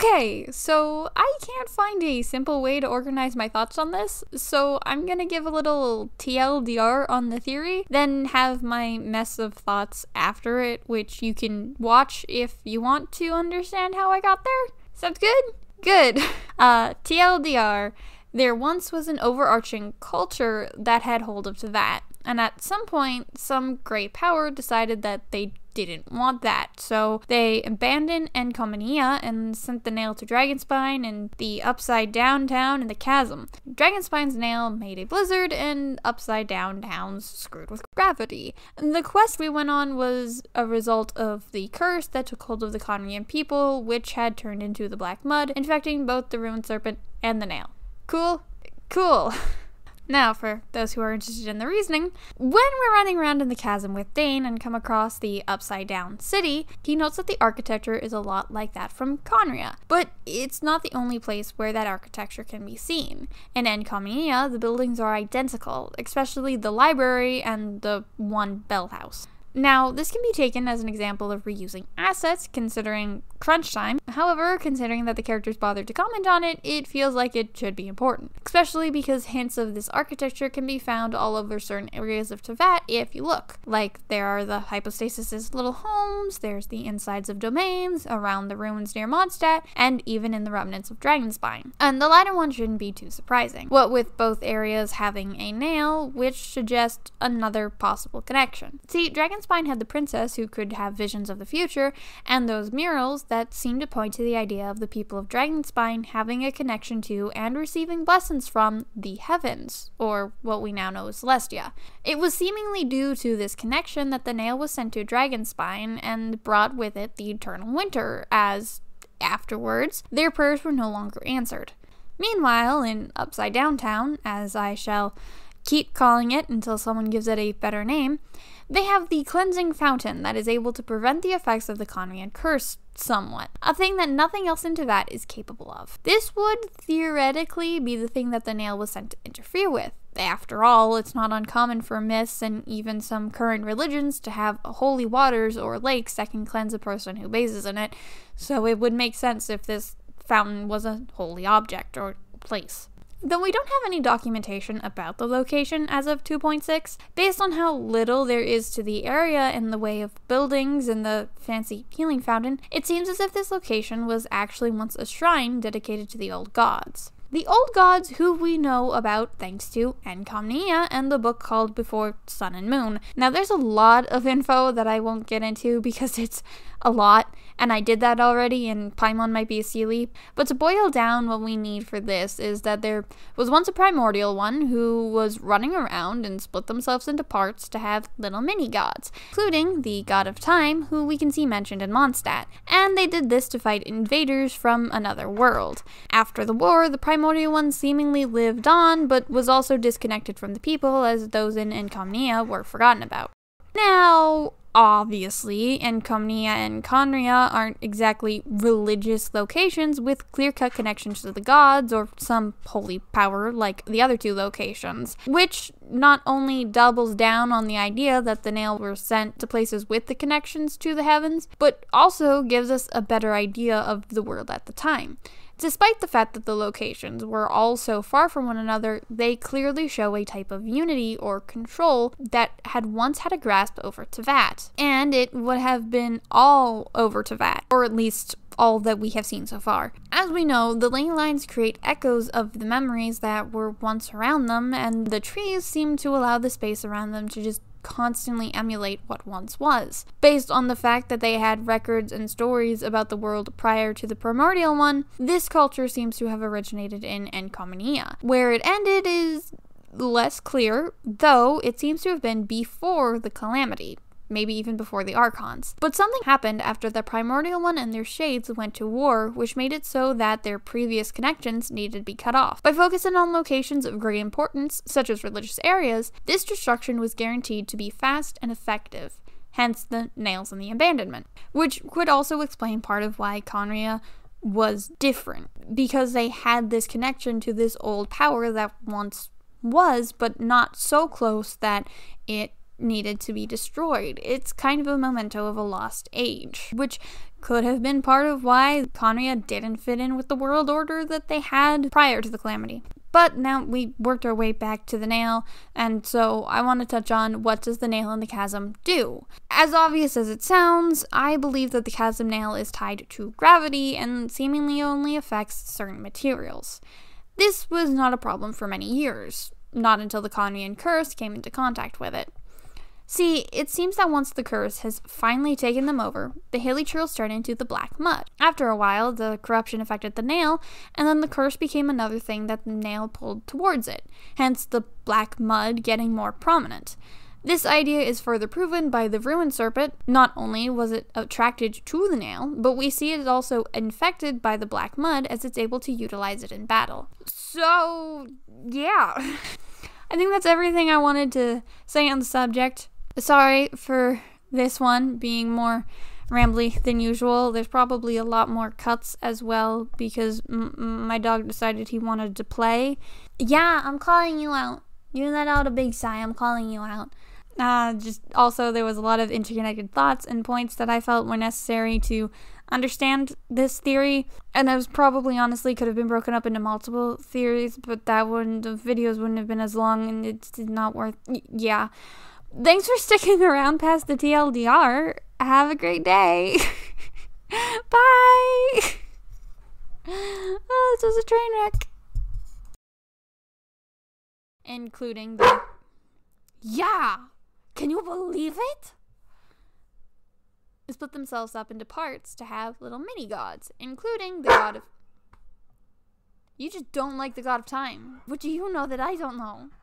Okay, so I can't find a simple way to organize my thoughts on this, so I'm gonna give a little TLDR on the theory, then have my mess of thoughts after it, which you can watch if you want to understand how I got there. Sounds good? Good. TLDR. There once was an overarching culture that had hold of Teyvat, and at some point, some great power decided that they didn't want that, so they abandoned Enkanomiya and sent the nail to Dragonspine and the Upside Down town in the Chasm. Dragonspine's nail made a blizzard, and Upside Down towns screwed with gravity. The quest we went on was a result of the curse that took hold of the Khaenri'ah people, which had turned into the Black Mud, infecting both the Ruined Serpent and the nail. Cool? Cool. Now, for those who are interested in the reasoning, when we're running around in the chasm with Dane and come across the Upside Down city, he notes that the architecture is a lot like that from Khaenri'ah. But it's not the only place where that architecture can be seen. In Enkanomiya, the buildings are identical, especially the library and the one bell house. Now, this can be taken as an example of reusing assets, considering crunch time. However, considering that the characters bothered to comment on it, it feels like it should be important. Especially because hints of this architecture can be found all over certain areas of Teyvat if you look. Like, there are the hypostasis' little homes, there's the insides of domains, around the ruins near Mondstadt, and even in the remnants of Dragonspine. And the latter one shouldn't be too surprising. What with both areas having a nail, which suggests another possible connection. See, Dragonspine had the princess who could have visions of the future, and those murals that seem to point to the idea of the people of Dragonspine having a connection to and receiving blessings from the heavens, or what we now know as Celestia. It was seemingly due to this connection that the nail was sent to Dragonspine and brought with it the eternal winter, as afterwards their prayers were no longer answered. Meanwhile, in Upside Down Town, as I shall keep calling it until someone gives it a better name, they have the cleansing fountain that is able to prevent the effects of the Khaenri'ah curse somewhat, a thing that nothing else in Teyvat is capable of. This would theoretically be the thing that the nail was sent to interfere with. After all, it's not uncommon for myths and even some current religions to have holy waters or lakes that can cleanse a person who bathes in it, so it would make sense if this fountain was a holy object or place. Though we don't have any documentation about the location as of 2.6, based on how little there is to the area in the way of buildings and the fancy healing fountain, it seems as if this location was actually once a shrine dedicated to the old gods. The old gods who we know about thanks to Enkanomiya and the book called Before Sun and Moon. Now there's a lot of info that I won't get into because it's a lot, and I did that already and Paimon might be a sea leap, but to boil down what we need for this is that there was once a primordial one who was running around and split themselves into parts to have little mini-gods, including the god of time who we can see mentioned in Mondstadt, and they did this to fight invaders from another world. After the war, the primordial one seemingly lived on, but was also disconnected from the people as those in Enkanomiya were forgotten about. Now, obviously, Enkanomiya and Khaenri'ah aren't exactly religious locations with clear-cut connections to the gods or some holy power like the other two locations, which not only doubles down on the idea that the nail were sent to places with the connections to the heavens, but also gives us a better idea of the world at the time. Despite the fact that the locations were all so far from one another, they clearly show a type of unity or control that had once had a grasp over Teyvat, and it would have been all over Teyvat, or at least all that we have seen so far. As we know, the ley lines create echoes of the memories that were once around them, and the trees seem to allow the space around them to just constantly emulate what once was. Based on the fact that they had records and stories about the world prior to the primordial one, this culture seems to have originated in Enkanomiya. Where it ended is less clear, though it seems to have been before the calamity. Maybe even before the Archons. But something happened after the primordial one and their shades went to war, which made it so that their previous connections needed to be cut off. By focusing on locations of great importance, such as religious areas, this destruction was guaranteed to be fast and effective, hence the nails and the abandonment, which could also explain part of why Khaenri'ah was different, because they had this connection to this old power that once was, but not so close that it needed to be destroyed. It's kind of a memento of a lost age, which could have been part of why Khaenri'ah didn't fit in with the world order that they had prior to the Calamity. But now we worked our way back to the nail, and so I want to touch on what does the nail in the chasm do. As obvious as it sounds, I believe that the chasm nail is tied to gravity and seemingly only affects certain materials. This was not a problem for many years, not until the Khaenri'ah curse came into contact with it. See, it seems that once the curse has finally taken them over, the hilichurls turned into the black mud. After a while, the corruption affected the nail, and then the curse became another thing that the nail pulled towards it, hence the black mud getting more prominent. This idea is further proven by the ruined serpent. Not only was it attracted to the nail, but we see it is also infected by the black mud as it's able to utilize it in battle. So, yeah. I think that's everything I wanted to say on the subject. Sorry for this one being more rambly than usual. There's probably a lot more cuts as well because my dog decided he wanted to play. Yeah, I'm calling you out. You let out a big sigh. I'm calling you out. Just also there was a lot of interconnected thoughts and points that I felt were necessary to understand this theory, and it was probably honestly could have been broken up into multiple theories, but the videos wouldn't have been as long, and it's not worth. Yeah. Thanks for sticking around past the TLDR. Have a great day. Bye. Oh, this was a train wreck. Including the... Yeah! Can you believe it? They split themselves up into parts to have little mini-gods, including the god of... You just don't like the god of time. What do you know that I don't know?